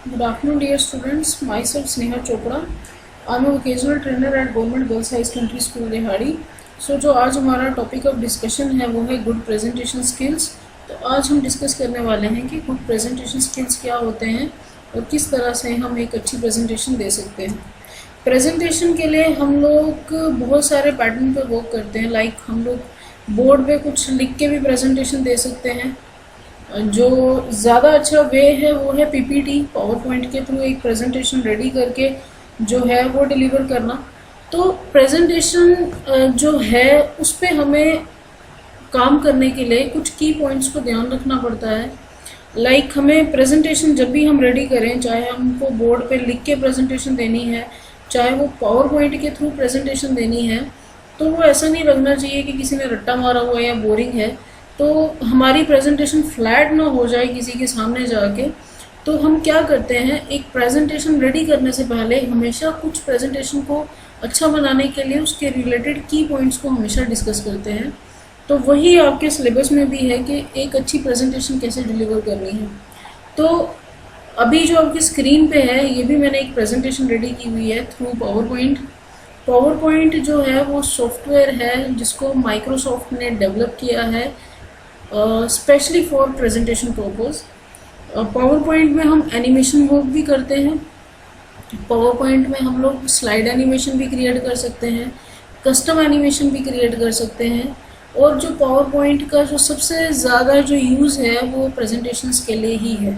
Good afternoon, dear students. Myself Sneha Chopra. I'm a vocational trainer at Government Girls High Secondary School रेहाड़ी. जो आज हमारा topic of discussion है वो है good presentation skills. तो आज हम डिस्कस करने वाले हैं कि गुड प्रेजेंटेशन स्किल्स क्या होते हैं और किस तरह से हम एक अच्छी प्रेजेंटेशन दे सकते हैं. प्रेजेंटेशन के लिए हम लोग बहुत सारे पैटर्न पे वर्क करते हैं. लाइक हम लोग बोर्ड पे कुछ लिख के भी प्रेजेंटेशन दे सकते हैं. जो ज़्यादा अच्छा वे है वो है पीपीटी, पावर पॉइंट के थ्रू एक प्रेजेंटेशन रेडी करके जो है वो डिलीवर करना. तो प्रेजेंटेशन जो है उस पर हमें काम करने के लिए कुछ की पॉइंट्स को ध्यान रखना पड़ता है. लाइक हमें प्रेजेंटेशन जब भी हम रेडी करें, चाहे हमको बोर्ड पे लिख के प्रेजेंटेशन देनी है, चाहे वो पावर पॉइंट के थ्रू प्रेजेंटेशन देनी है, तो वो ऐसा नहीं लगना चाहिए कि किसी ने रट्टा मारा हुआ है या बोरिंग है, तो हमारी प्रेजेंटेशन फ्लैट ना हो जाए किसी के सामने जाके. तो हम क्या करते हैं, एक प्रेजेंटेशन रेडी करने से पहले हमेशा कुछ प्रेजेंटेशन को अच्छा बनाने के लिए उसके रिलेटेड की पॉइंट्स को हमेशा डिस्कस करते हैं. तो वही आपके सिलेबस में भी है कि एक अच्छी प्रेजेंटेशन कैसे डिलीवर करनी है. तो अभी जो आपकी स्क्रीन पे है ये भी मैंने एक प्रेजेंटेशन रेडी की हुई है through power point. Power point जो है वो सॉफ्टवेयर है जिसको माइक्रोसॉफ्ट ने डेवलप किया है specially for presentation purpose. Power point में हम एनिमेशन वर्क भी करते हैं. पावर पॉइंट में हम लोग स्लाइड एनिमेशन भी क्रिएट कर सकते हैं, कस्टम एनिमेशन भी क्रिएट कर सकते हैं. और जो पावर पॉइंट का जो सबसे ज़्यादा जो यूज़ है वो प्रेजेंटेशंस के लिए ही है.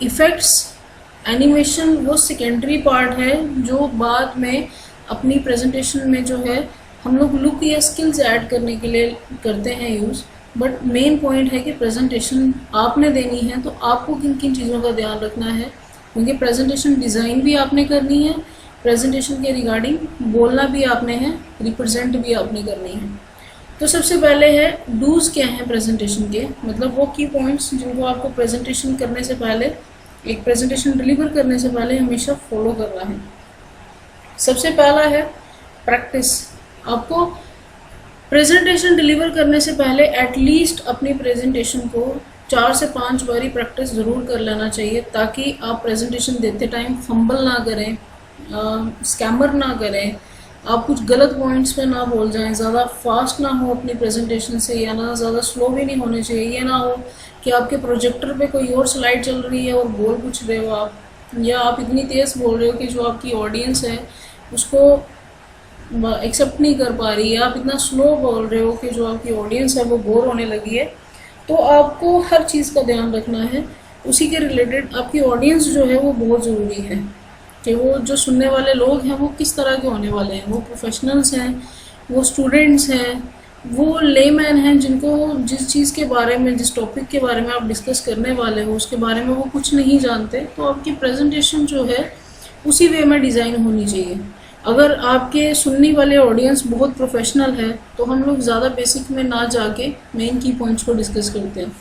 इफ़ेक्ट्स एनिमेशन वो सेकेंडरी पार्ट है जो बाद में अपनी प्रेजेंटेशन में जो है हम लोग लुक या स्किल्स ऐड करने के लिए करते हैं यूज़. बट मेन पॉइंट है कि प्रेजेंटेशन आपने देनी है तो आपको किन किन चीज़ों का ध्यान रखना है, क्योंकि प्रेजेंटेशन डिज़ाइन भी आपने करनी है, प्रेजेंटेशन के रिगार्डिंग बोलना भी आपने है, रिप्रेजेंट भी आपने करनी है. तो सबसे पहले है डूज़ क्या हैं प्रेजेंटेशन के, मतलब वो की पॉइंट्स जिनको आपको प्रेजेंटेशन करने से पहले, एक प्रेजेंटेशन डिलीवर करने से पहले हमेशा फॉलो करना है. सबसे पहला है प्रैक्टिस. आपको प्रेजेंटेशन डिलीवर करने से पहले एटलीस्ट अपनी प्रेजेंटेशन को 4 से 5 बारी प्रैक्टिस ज़रूर कर लेना चाहिए, ताकि आप प्रेजेंटेशन देते टाइम फंबल ना करें, स्कैमर ना करें, आप कुछ गलत पॉइंट्स पे ना बोल जाएं, ज़्यादा फास्ट ना हो अपनी प्रेजेंटेशन से, या ना ज़्यादा स्लो भी नहीं होने चाहिए. ये ना हो कि आपके प्रोजेक्टर पे कोई और स्लाइड चल रही है और बोल कुछ रहे हो आप, या आप इतनी तेज़ बोल रहे हो कि जो आपकी ऑडियंस है उसको एक्सेप्ट नहीं कर पा रही है, आप इतना स्लो बोल रहे हो कि जो आपकी ऑडियंस है वो बोर होने लगी है. तो आपको हर चीज़ का ध्यान रखना है. उसी के रिलेटेड आपकी ऑडियंस जो है वो बहुत ज़रूरी है कि वो जो सुनने वाले लोग हैं वो किस तरह के होने वाले हैं. वो प्रोफेशनल्स हैं, वो स्टूडेंट्स हैं, वो लेमैन हैं जिनको जिस चीज़ के बारे में, जिस टॉपिक के बारे में आप डिस्कस करने वाले हो उसके बारे में वो कुछ नहीं जानते. तो आपकी प्रेजेंटेशन जो है उसी वे में डिज़ाइन होनी चाहिए. अगर आपके सुनने वाले ऑडियंस बहुत प्रोफेशनल है तो हम लोग ज़्यादा बेसिक में ना जाके मेन की पॉइंट्स को डिस्कस करते हैं.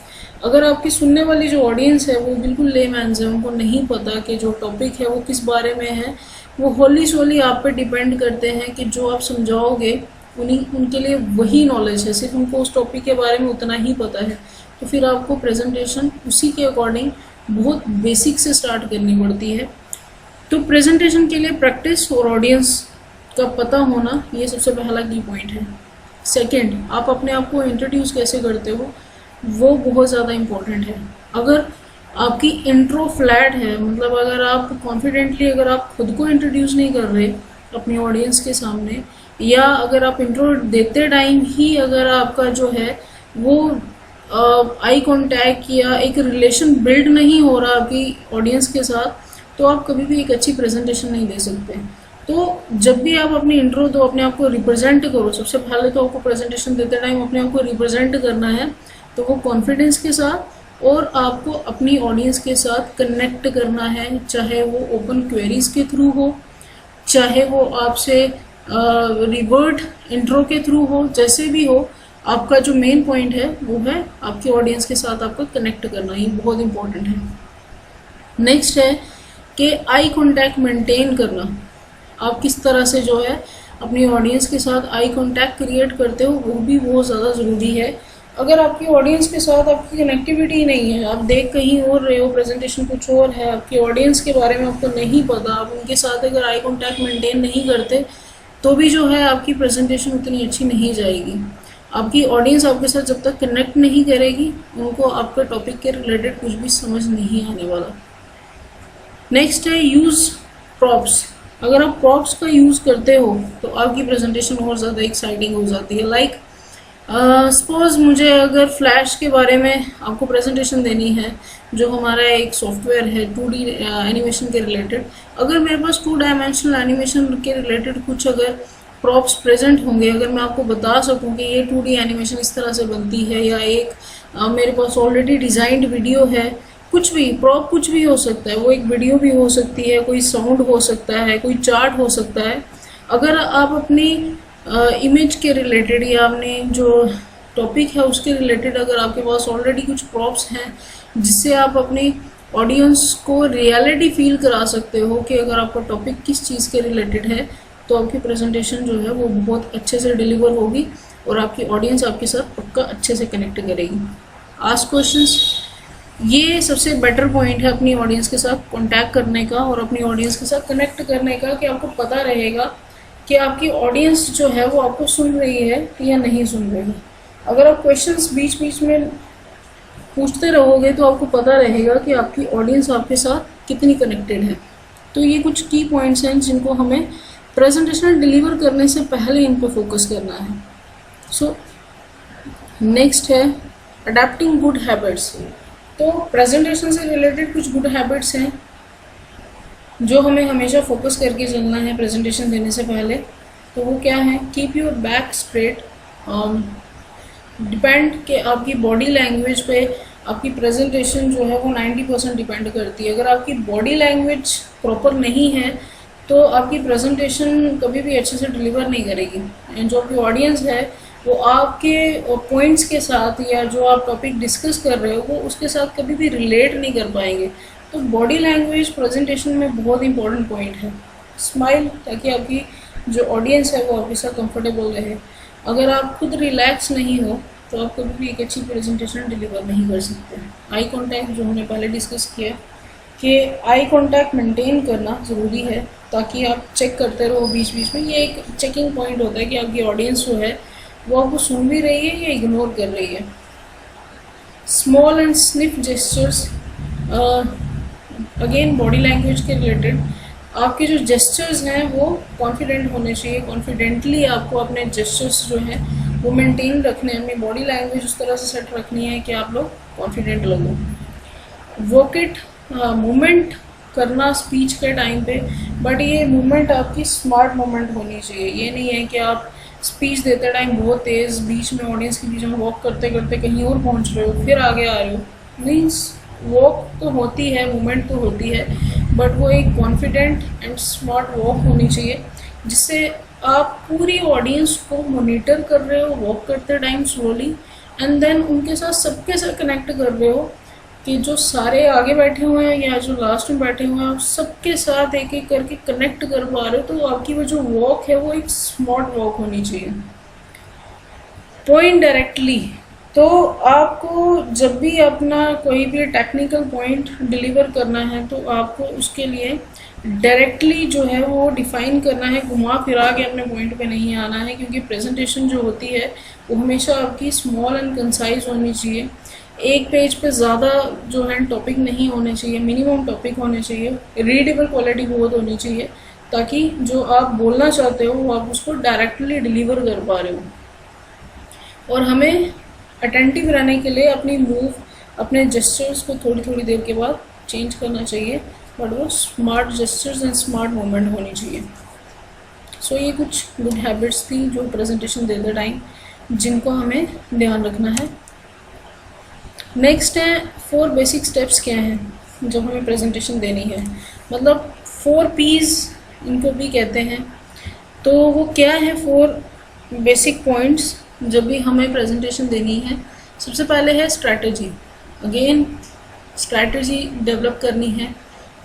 अगर आपकी सुनने वाली जो ऑडियंस है वो बिल्कुल लेमैन्स है, उनको नहीं पता कि जो टॉपिक है वो किस बारे में है, वो होली सोली आप पे डिपेंड करते हैं कि जो आप समझाओगे उनके लिए वही नॉलेज है, सिर्फ उनको उस टॉपिक के बारे में उतना ही पता है. तो फिर आपको प्रेजेंटेशन उसी के अकॉर्डिंग बहुत बेसिक से स्टार्ट करनी पड़ती है. तो प्रेजेंटेशन के लिए प्रैक्टिस और ऑडियंस का पता होना ये सबसे पहला की पॉइंट है. सेकंड, आप अपने आप को इंट्रोड्यूस कैसे करते हो वो बहुत ज़्यादा इम्पोर्टेंट है. अगर आपकी इंट्रो फ्लैट है, मतलब अगर आप कॉन्फिडेंटली अगर आप खुद को इंट्रोड्यूस नहीं कर रहे अपनी ऑडियंस के सामने, या अगर आप इंट्रो देते टाइम ही अगर आपका जो है वो आई कॉन्टैक्ट या एक रिलेशन बिल्ड नहीं हो रहा आपकी ऑडियंस के साथ, तो आप कभी भी एक अच्छी प्रेजेंटेशन नहीं दे सकते. तो जब भी आप अपनी इंट्रो दो, अपने आप को रिप्रेजेंट करो. सबसे पहले तो आपको प्रेजेंटेशन देते टाइम अपने आप को रिप्रेजेंट करना है, तो वो कॉन्फिडेंस के साथ, और आपको अपनी ऑडियंस के साथ कनेक्ट करना है, चाहे वो ओपन क्वेरीज के थ्रू हो, चाहे वो आपसे रिवर्ट इंट्रो के थ्रू हो, जैसे भी हो. आपका जो मेन पॉइंट है वो है आपकी ऑडियंस के साथ आपका कनेक्ट करना, ये बहुत इंपॉर्टेंट है. नेक्स्ट है कि आई कांटेक्ट मेंटेन करना. आप किस तरह से जो है अपनी ऑडियंस के साथ आई कांटेक्ट क्रिएट करते हो वो भी बहुत ज़्यादा ज़रूरी है. अगर आपकी ऑडियंस के साथ आपकी कनेक्टिविटी नहीं है, आप देख कहीं और रहे हो, प्रेजेंटेशन कुछ और है, आपकी ऑडियंस के बारे में आपको नहीं पता, आप उनके साथ अगर आई कांटेक्ट मेंटेन नहीं करते तो भी जो है आपकी प्रेजेंटेशन उतनी अच्छी नहीं जाएगी। आपकी ऑडियंस आपके साथ जब तक कनेक्ट नहीं करेगी, उनको आपके टॉपिक के रिलेटेड कुछ भी समझ नहीं आने वाला। नेक्स्ट है यूज़ प्रॉप्स। अगर आप प्रॉप्स का यूज़ करते हो तो आपकी प्रेजेंटेशन और ज़्यादा एक्साइटिंग हो जाती है। लाइक सपोज मुझे अगर फ्लैश के बारे में आपको प्रेजेंटेशन देनी है, जो हमारा एक सॉफ्टवेयर है 2D एनिमेशन के रिलेटेड, अगर मेरे पास 2 डायमेंशनल एनिमेशन के रिलेटेड कुछ अगर प्रॉप्स प्रेजेंट होंगे, अगर मैं आपको बता सकूं कि ये 2D एनिमेशन इस तरह से बनती है, या एक मेरे पास ऑलरेडी डिज़ाइंड वीडियो है, कुछ भी प्रॉप कुछ भी हो सकता है, वो एक वीडियो भी हो सकती है, कोई साउंड हो सकता है, कोई चार्ट हो सकता है। अगर आप अपनी इमेज के रिलेटेड या आपने जो टॉपिक है उसके रिलेटेड अगर आपके पास ऑलरेडी कुछ प्रॉप्स हैं जिससे आप अपनी ऑडियंस को रियलिटी फील करा सकते हो कि अगर आपका टॉपिक किस चीज़ के रिलेटेड है, तो आपकी प्रेजेंटेशन जो है वो बहुत अच्छे से डिलीवर होगी और आपकी ऑडियंस आपके साथ पक्का अच्छे से कनेक्ट करेगी। आस्क क्वेश्चंस, ये सबसे बेटर पॉइंट है अपनी ऑडियंस के साथ कांटेक्ट करने का और अपनी ऑडियंस के साथ कनेक्ट करने का, कि आपको पता रहेगा कि आपकी ऑडियंस जो है वो आपको सुन रही है या नहीं सुन रही है। अगर आप क्वेश्चंस बीच बीच में पूछते रहोगे तो आपको पता रहेगा कि आपकी ऑडियंस आपके साथ कितनी कनेक्टेड है। तो ये कुछ की पॉइंट्स हैं जिनको हमें प्रेजेंटेशन डिलीवर करने से पहले इन पर फोकस करना है। सो नेक्स्ट है अडैप्टिंग गुड हैबिट्स। तो प्रेजेंटेशन से रिलेटेड कुछ गुड हैबिट्स हैं जो हमें हमेशा फोकस करके चलना है प्रेजेंटेशन देने से पहले। तो वो क्या है? Keep your back straight. Depend कि आपकी बॉडी लैंग्वेज पे आपकी प्रेजेंटेशन जो है वो 90% डिपेंड करती है। अगर आपकी बॉडी लैंग्वेज प्रॉपर नहीं है तो आपकी प्रेजेंटेशन कभी भी अच्छे से डिलीवर नहीं करेगी, एंड जो आपकी ऑडियंस है वो आपके पॉइंट्स के साथ या जो आप टॉपिक डिस्कस कर रहे हो वो उसके साथ कभी भी रिलेट नहीं कर पाएंगे। तो बॉडी लैंग्वेज प्रेजेंटेशन में बहुत इंपॉर्टेंट पॉइंट है। स्माइल, ताकि आपकी जो ऑडियंस है वो आपके साथ कंफर्टेबल रहे। अगर आप खुद रिलैक्स नहीं हो तो आप कभी भी एक अच्छी प्रेजेंटेशन डिलीवर नहीं कर सकते। आई कांटेक्ट, जो हमने पहले डिस्कस किया कि आई कांटेक्ट मेंटेन करना ज़रूरी है ताकि आप चेक करते रहो बीच बीच में। ये एक चेकिंग पॉइंट होता है कि आपकी ऑडियंस जो है वो आपको सुन भी रही है या इग्नोर कर रही है। Small and sniff gestures, again body language के रिलेटेड आपके जो जेस्चर्स हैं वो कॉन्फिडेंट होने चाहिए। कॉन्फिडेंटली आपको अपने जेस्चर्स जो हैं वो मेंटेन रखने हैं, अपनी बॉडी लैंग्वेज उस तरह से सेट रखनी है कि आप लोग कॉन्फिडेंट लगो। वोकेट मूवमेंट करना स्पीच के टाइम पे, बट ये मूवमेंट आपकी स्मार्ट मूवमेंट होनी चाहिए। ये नहीं है कि आप स्पीच देते टाइम बहुत तेज़ बीच में ऑडियंस के बीच में वॉक करते करते कहीं और पहुंच रहे हो फिर आगे आ रहे हो। मीन्स वॉक तो होती है, मूवमेंट तो होती है, बट वो एक कॉन्फिडेंट एंड स्मार्ट वॉक होनी चाहिए जिससे आप पूरी ऑडियंस को मॉनिटर कर रहे हो वॉक करते टाइम स्लोली, एंड देन उनके साथ सबके साथ कनेक्ट कर रहे हो कि जो सारे आगे बैठे हुए हैं या जो लास्ट में बैठे हुए हैं आप सबके साथ एक एक करके कनेक्ट कर पा रहे हो। तो आपकी वो जो वॉक है वो एक स्मार्ट वॉक होनी चाहिए। पॉइंट डायरेक्टली, तो आपको जब भी अपना कोई भी टेक्निकल पॉइंट डिलीवर करना है तो आपको उसके लिए डायरेक्टली जो है वो डिफाइन करना है, घुमा फिरा के अपने पॉइंट पे नहीं आना है, क्योंकि प्रेजेंटेशन जो होती है वो हमेशा आपकी स्मॉल एंड कंसाइज होनी चाहिए। एक पेज पे ज़्यादा जो है टॉपिक नहीं होने चाहिए, मिनिमम टॉपिक होने चाहिए, रीडेबल क्वालिटी बहुत होनी चाहिए ताकि जो आप बोलना चाहते हो वो आप उसको डायरेक्टली डिलीवर कर पा रहे हो। और हमें अटेंटिव रहने के लिए अपनी मूव, अपने जेस्चर्स को थोड़ी थोड़ी देर के बाद चेंज करना चाहिए, बट वो smart gestures and smart movement होनी चाहिए। सो ये कुछ गुड हैबिट्स थी जो प्रेजेंटेशन देते टाइम जिनको हमें ध्यान रखना है। नेक्स्ट है 4 बेसिक स्टेप्स क्या हैं जब हमें प्रेजेंटेशन देनी है, मतलब 4 P's इनको भी कहते हैं। तो वो क्या है 4 बेसिक पॉइंट्स जब भी हमें प्रेजेंटेशन देनी है। सबसे पहले है स्ट्रैटेजी। अगेन स्ट्रैटेजी डेवलप करनी है।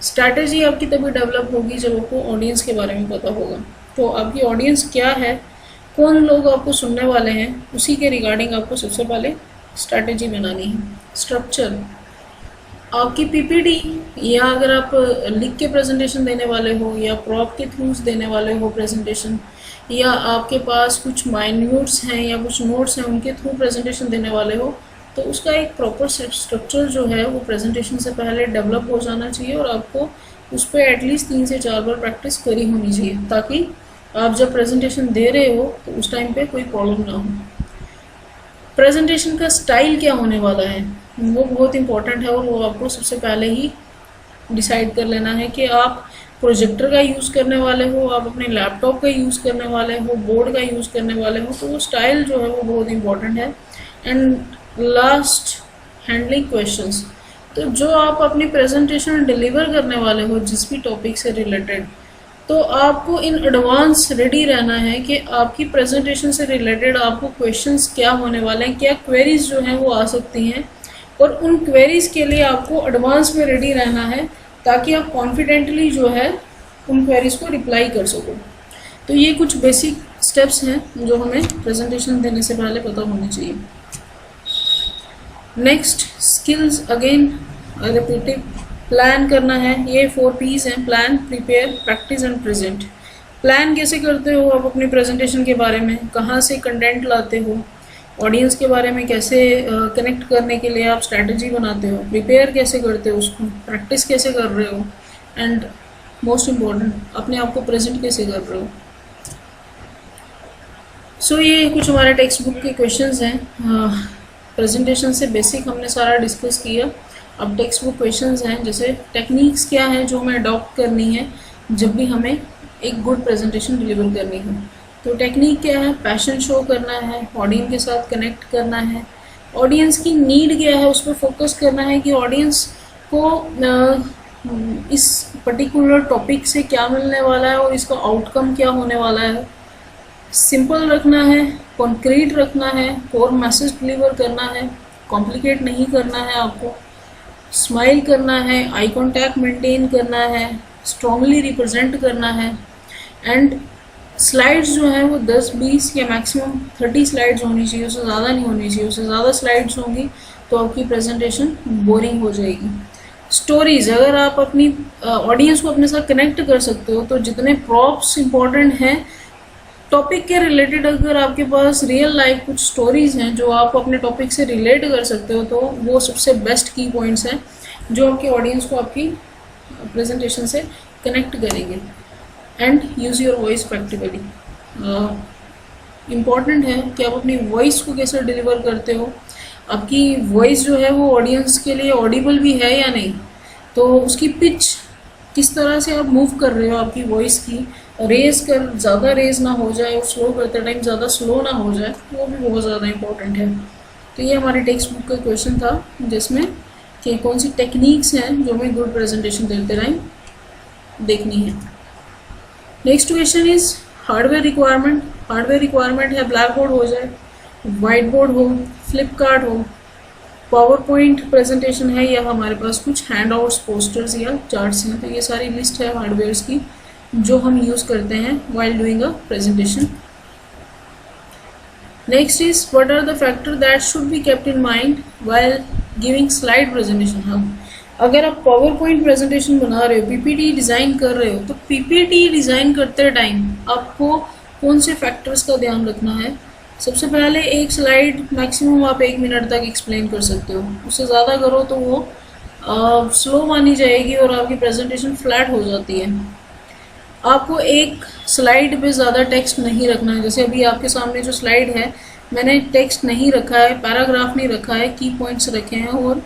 स्ट्रैटेजी आपकी तभी डेवलप होगी जब आपको ऑडियंस के बारे में पता होगा। तो आपकी ऑडियंस क्या है, कौन लोग आपको सुनने वाले हैं, उसी के रिगार्डिंग आपको सबसे पहले स्ट्रैटेजी बनानी है। स्ट्रक्चर, आपकी पीपीटी, या अगर आप लिख के प्रेजेंटेशन देने वाले हो या प्रॉप के थ्रू देने वाले हो प्रेजेंटेशन, या आपके पास कुछ माइन्यूट्स हैं या कुछ नोट्स हैं उनके थ्रू प्रेजेंटेशन देने वाले हो, तो उसका एक प्रॉपर स्ट्रक्चर जो है वो प्रेजेंटेशन से पहले डेवलप हो जाना चाहिए और आपको उस पर एटलीस्ट 3 से 4 बार प्रैक्टिस करी होनी चाहिए, ताकि आप जब प्रेजेंटेशन दे रहे हो तो उस टाइम पे कोई प्रॉब्लम ना हो। प्रेजेंटेशन का स्टाइल क्या होने वाला है वो बहुत इंपॉर्टेंट है, और वो आपको सबसे पहले ही डिसाइड कर लेना है कि आप प्रोजेक्टर का यूज़ करने वाले हो, आप अपने लैपटॉप का यूज़ करने वाले हो, बोर्ड का यूज़ करने वाले हो, तो वो स्टाइल जो है वो बहुत इंपॉर्टेंट है। And last, handling questions. तो जो आप अपनी प्रेजेंटेशन डिलीवर करने वाले हो जिस भी टॉपिक से रिलेटेड, तो आपको इन एडवांस रेडी रहना है कि आपकी प्रेजेंटेशन से रिलेटेड आपको क्वेश्चंस क्या होने वाले हैं, क्या क्वेरीज जो हैं वो आ सकती हैं, और उन क्वेरीज के लिए आपको एडवांस में रेडी रहना है ताकि आप कॉन्फिडेंटली जो है उन क्वेरीज को रिप्लाई कर सको। तो ये कुछ बेसिक स्टेप्स हैं जो हमें प्रेजेंटेशन देने से पहले पता होनी चाहिए। Next, skills, again repetitive, plan करना है। ये 4 P's हैं, plan, prepare, practice and present. Plan कैसे करते हो आप अपनी प्रेजेंटेशन के बारे में, कहाँ से कंटेंट लाते हो, ऑडियंस के बारे में कैसे कनेक्ट करने के लिए आप स्ट्रैटेजी बनाते हो, प्रिपेयर कैसे करते हो उसको, प्रैक्टिस कैसे कर रहे हो, एंड मोस्ट इम्पॉर्टेंट अपने आप को प्रेजेंट कैसे कर रहे हो। सो ये कुछ हमारे टेक्स्ट बुक के क्वेश्चंस हैं। प्रेजेंटेशन से बेसिक हमने सारा डिस्कस किया। अब टेक्स्ट बुक क्वेश्चंस हैं, जैसे टेक्निक्स क्या हैं जो हमें अडॉप्ट करनी है जब भी हमें एक गुड प्रेजेंटेशन डिलीवर करनी है। तो टेक्निक क्या है, पैशन शो करना है, ऑडियंस के साथ कनेक्ट करना है, ऑडियंस की नीड क्या है उस पर फोकस करना है कि ऑडियंस को इस पर्टिकुलर टॉपिक से क्या मिलने वाला है और इसका आउटकम क्या होने वाला है। सिंपल रखना है, कॉन्क्रीट रखना है, कोर मैसेज डिलीवर करना है, कॉम्प्लिकेट नहीं करना है आपको, स्माइल करना है, आई कॉन्टैक्ट मेंटेन करना है, स्ट्रांगली रिप्रेजेंट करना है, एंड स्लाइड्स जो हैं वो 10-20 या मैक्सिमम 30 स्लाइड्स होनी चाहिए, उससे ज़्यादा नहीं होनी चाहिए। उससे ज़्यादा स्लाइड्स होंगी तो आपकी प्रेजेंटेशन बोरिंग हो जाएगी। स्टोरीज़, अगर आप अपनी ऑडियंस को अपने साथ कनेक्ट कर सकते हो तो जितने प्रॉप्स इंपॉर्टेंट हैं टॉपिक के रिलेटेड, अगर आपके पास रियल लाइफ कुछ स्टोरीज़ हैं जो आप अपने टॉपिक से रिलेट कर सकते हो, तो वो सबसे बेस्ट की पॉइंट्स हैं जो आपकी ऑडियंस को आपकी प्रेजेंटेशन से कनेक्ट करेंगे। And use your voice practically. Important है कि आप अपनी वॉइस को कैसे डिलीवर करते हो, आपकी वॉइस जो है वो ऑडियंस के लिए ऑडिबल भी है या नहीं, तो उसकी पिच किस तरह से आप मूव कर रहे हो, आपकी वॉइस की रेज कर ज़्यादा रेज ना हो जाए और स्लो करते टाइम ज़्यादा स्लो ना हो जाए, वो भी बहुत ज़्यादा इंपॉर्टेंट है। तो ये हमारी टेक्स्ट बुक का क्वेश्चन था जिसमें कि कौन सी टेक्निक्स हैं जो हमें गुड प्रेजेंटेशन देते टाइम देखनी है। Next question is hardware requirement. Hardware requirement है ब्लैक बोर्ड हो जाए, वाइट बोर्ड हो, फ्लिपकार्ट हो, पावर पॉइंट प्रेजेंटेशन है, या हमारे पास कुछ हैंड आउट्स, पोस्टर्स या चार्ट्स हैं। तो ये सारी लिस्ट है हार्डवेयर्स की जो हम यूज़ करते हैं while doing a presentation. Next is what are the factors that should be kept in mind while giving slide presentation. हाँ, अगर आप पावर पॉइंट प्रेजेंटेशन बना रहे हो, पीपीटी डिज़ाइन कर रहे हो, तो पीपीटी डिज़ाइन करते टाइम आपको कौन से फैक्टर्स का ध्यान रखना है। सबसे पहले एक स्लाइड मैक्सिमम आप 1 मिनट तक एक्सप्लेन कर सकते हो, उससे ज़्यादा करो तो वो स्लो मानी जाएगी और आपकी प्रेजेंटेशन फ्लैट हो जाती है। आपको एक स्लाइड पे ज़्यादा टेक्स्ट नहीं रखना है। जैसे अभी आपके सामने जो स्लाइड है मैंने टेक्स्ट नहीं रखा है, पैराग्राफ नहीं रखा है, की पॉइंट्स रखे हैं और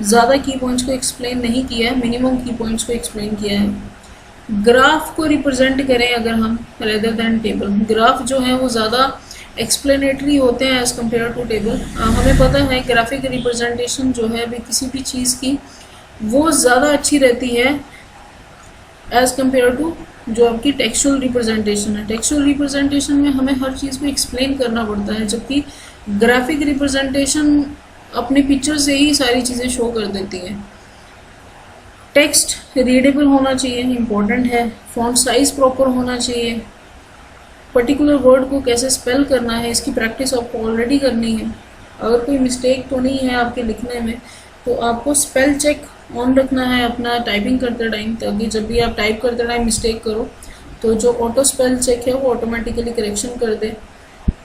ज़्यादा की पॉइंट्स को एक्सप्लेन नहीं किया है, मिनिमम की पॉइंट्स को एक्सप्लेन किया है। ग्राफ को रिप्रेजेंट करें अगर हम रेदर दैन टेबल, ग्राफ जो है वो ज़्यादा एक्सप्लेनेटरी होते हैं एज़ कम्पेयर टू टेबल। हमें पता है ग्राफिक रिप्रेजेंटेशन जो है भी किसी भी चीज़ की वो ज़्यादा अच्छी रहती है एज़ कम्पेयर टू जो आपकी टेक्सचुअल रिप्रेजेंटेशन है। टेक्सचुअल रिप्रेजेंटेशन में हमें हर चीज़ को एक्सप्लेन करना पड़ता है, जबकि ग्राफिक रिप्रेजेंटेशन अपने पिक्चर से ही सारी चीज़ें शो कर देती हैं। टेक्स्ट रीडेबल होना चाहिए, इम्पोर्टेंट है। फॉन्ट साइज प्रॉपर होना चाहिए। पर्टिकुलर वर्ड को कैसे स्पेल करना है इसकी प्रैक्टिस आपको ऑलरेडी करनी है। अगर कोई मिस्टेक तो नहीं है आपके लिखने में, तो आपको स्पेल चेक ऑन रखना है अपना टाइपिंग करते टाइम, ताकि जब भी आप टाइप करते टाइम मिस्टेक करो तो जो ऑटो स्पेल चेक है वो ऑटोमेटिकली करेक्शन कर दे।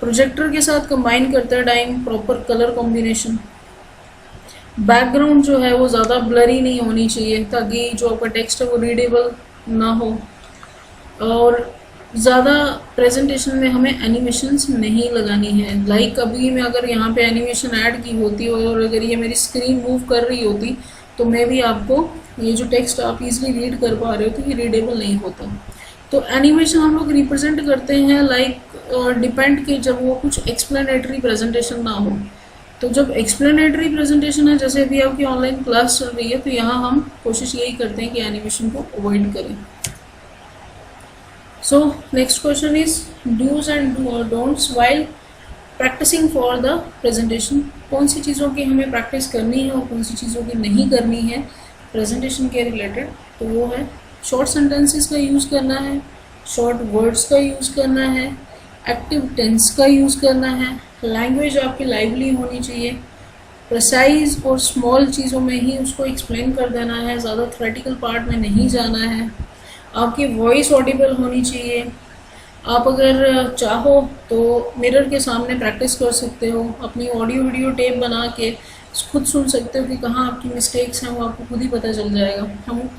प्रोजेक्टर के साथ कंबाइन करते time proper colour combination. Background जो है वो ज़्यादा ब्लरी नहीं होनी चाहिए, ताकि जो आपका टेक्स्ट है वो रीडेबल ना हो। और ज़्यादा प्रेजेंटेशन में हमें एनिमेशंस नहीं लगानी है। लाइक अभी मैं अगर यहाँ पे एनिमेशन ऐड की होती और अगर ये मेरी स्क्रीन मूव कर रही होती तो मैं भी आपको ये जो टेक्स्ट आप इजीली रीड कर पा रहे हो तो ये रीडेबल नहीं होता। तो एनिमेशन हम लोग रिप्रेजेंट करते हैं लाइक डिपेंड कि जब वो कुछ एक्सप्लेनेटरी प्रेजेंटेशन ना हो। तो जब एक्सप्लेनेटरी प्रेजेंटेशन है, जैसे अभी आपकी ऑनलाइन क्लास चल रही है, तो यहाँ हम कोशिश यही करते हैं कि एनिमेशन को अवॉइड करें। So next question is do's and don'ts while practicing for the presentation। कौन सी चीज़ों की हमें प्रैक्टिस करनी है और कौन सी चीज़ों की नहीं करनी है प्रेजेंटेशन के रिलेटेड। तो वो है शॉर्ट सेंटेंसेस का यूज़ करना है, शॉर्ट वर्ड्स का यूज़ करना है, एक्टिव टेंस का यूज़ करना है, लैंग्वेज आपकी लाइवली होनी चाहिए, प्रिसाइज और स्मॉल चीज़ों में ही उसको एक्सप्लेन कर देना है, ज़्यादा थ्योरेटिकल पार्ट में नहीं जाना है, आपकी वॉइस ऑडिबल होनी चाहिए। आप अगर चाहो तो मिरर के सामने प्रैक्टिस कर सकते हो, अपनी ऑडियो वीडियो टेप बना के खुद सुन सकते हो कि कहाँ आपकी मिस्टेक्स हैं, वो आपको खुद ही पता चल जाएगा।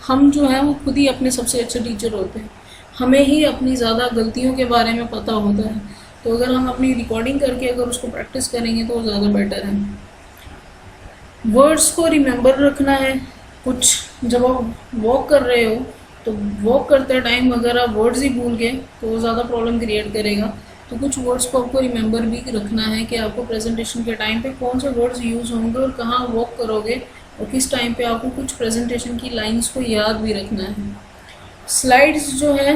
हम जो है वो खुद ही अपने सबसे अच्छे टीचर होते हैं, हमें ही अपनी ज़्यादा गलतियों के बारे में पता होता है। तो अगर हम अपनी रिकॉर्डिंग करके अगर उसको प्रैक्टिस करेंगे तो वो ज़्यादा बेटर है। वर्ड्स को रिमेंबर रखना है। कुछ जब आप वॉक कर रहे हो तो वॉक करते टाइम अगर आप वर्ड्स ही भूल गए तो वो ज़्यादा प्रॉब्लम क्रिएट करेगा। तो कुछ वर्ड्स को आपको रिमेंबर भी रखना है कि आपको प्रेजेंटेशन के टाइम पे कौन से वर्ड्स यूज़ होंगे और कहाँ वॉक करोगे और किस टाइम पे आपको कुछ प्रेजेंटेशन की लाइंस को याद भी रखना है। स्लाइड्स जो है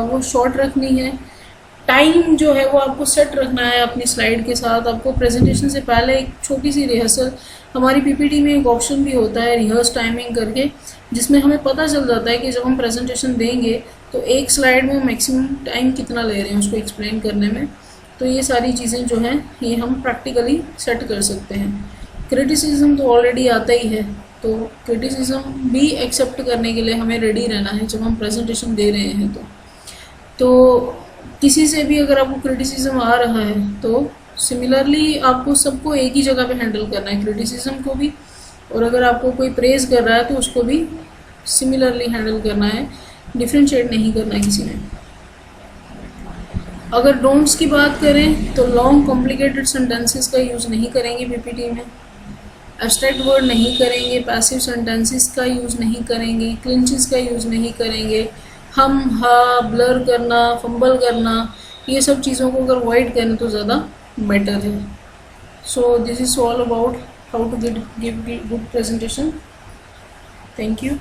वो शॉर्ट रखनी है। टाइम जो है वो आपको सेट रखना है अपनी स्लाइड के साथ। आपको प्रेजेंटेशन से पहले एक छोटी सी रिहर्सल, हमारी पीपीटी में एक ऑप्शन भी होता है रिहर्स टाइमिंग करके, जिसमें हमें पता चल जाता है कि जब हम प्रेजेंटेशन देंगे तो एक स्लाइड में मैक्सिमम टाइम कितना ले रहे हैं उसको एक्सप्लेन करने में। तो ये सारी चीज़ें जो हैं ये हम प्रैक्टिकली सेट कर सकते हैं। क्रिटिसिज्म तो ऑलरेडी आता ही है, तो क्रिटिसिज्म भी एक्सेप्ट करने के लिए हमें रेडी रहना है जब हम प्रेजेंटेशन दे रहे हैं। तो किसी से भी अगर आपको क्रिटिसिज्म आ रहा है तो सिमिलरली आपको सबको एक ही जगह पे हैंडल करना है, क्रिटिसिज्म को भी, और अगर आपको कोई प्रेज कर रहा है तो उसको भी सिमिलरली हैंडल करना है, डिफ्रेंशिएट नहीं करना है किसी में। अगर डोंट्स की बात करें तो लॉन्ग कॉम्प्लिकेटेड सेंटेंसेस का यूज़ नहीं करेंगे पीपीटी में, एब्स्ट्रैक्ट वर्ड नहीं करेंगे, पैसिव सेंटेंसेस का यूज़ नहीं करेंगे, क्लिंचेस का यूज़ नहीं करेंगे, हम हा ब्लर करना, फंबल करना, ये सब चीज़ों को अगर अवॉइड करें तो ज़्यादा बेटर है। So this is all about how to give good presentation. Thank you.